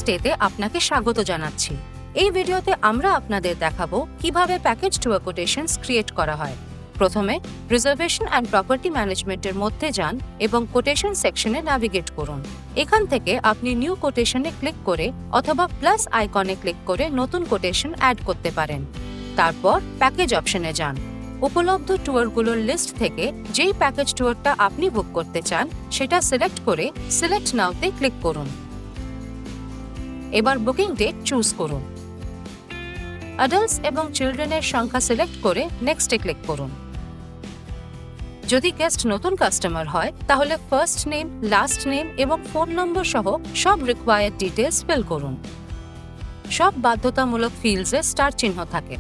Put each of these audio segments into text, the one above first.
মেটাস্টেতে আপনাকে স্বাগত জানাচ্ছি। এই ভিডিওতে আমরা আপনাদের দেখাবো কিভাবে প্যাকেজ ট্যুর কোটেশনস ক্রিয়েট করা হয়। প্রথমে রিজার্ভেশন অ্যান্ড প্রপার্টি ম্যানেজমেন্টের মধ্যে যান এবং কোটেশন সেকশনে ন্যাভিগেট করুন। এখান থেকে আপনি নিউ কোটেশনে ক্লিক করে অথবা প্লাস আইকনে ক্লিক করে নতুন কোটেশন অ্যাড করতে পারেন। তারপর প্যাকেজ অপশনে যান। উপলব্ধ ট্যুরগুলোর লিস্ট থেকে যেই প্যাকেজ ট্যুরটা আপনি বুক করতে চান সেটা সিলেক্ট করে সিলেক্ট নাওতে ক্লিক করুন। এবার বুকিং ডেট চুজ করুন। অ্যাডাল্টস এবং চিলড্রেনের সংখ্যা সিলেক্ট করে নেক্সটে ক্লিক করুন। যদি গেস্ট নতুন কাস্টমার হয় তাহলে ফার্স্ট নেম, লাস্ট নেম এবং ফোন নম্বর সহ সব রিকোয়ার্ড ডিটেলস ফিল করুন। সব বাধ্যতামূলক ফিল্ডসে স্টার চিহ্ন থাকে।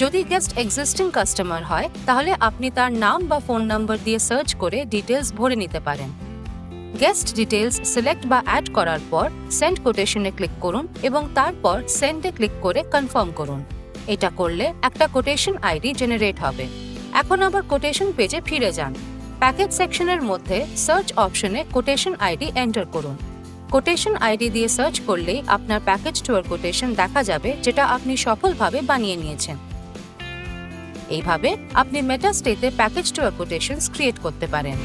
যদি গেস্ট এক্সিস্টিং কাস্টমার হয় তাহলে আপনি তার নাম বা ফোন নাম্বার দিয়ে সার্চ করে ডিটেলস ভরে নিতে পারেন। গেস্ট ডিটেলস সিলেক্ট বা অ্যাড করার পর সেন্ড কোটেশনে ক্লিক করুন এবং তারপর সেন্ডে ক্লিক করে কনফার্ম করুন। এটা করলে একটা কোটেশন আইডি জেনারেট হবে। এখন আবার কোটেশন পেজে ফিরে যান। প্যাকেজ সেকশনের মধ্যে সার্চ অপশনে কোটেশন আইডি এন্টার করুন। কোটেশন আইডি দিয়ে সার্চ করলেই আপনার প্যাকেজ ট্যুর কোটেশন দেখা যাবে যেটা আপনি সফলভাবে বানিয়ে নিয়েছেন। এইভাবে আপনি মেটাস্টেতে প্যাকেজ ট্যুর কোটেশনস ক্রিয়েট করতে পারেন।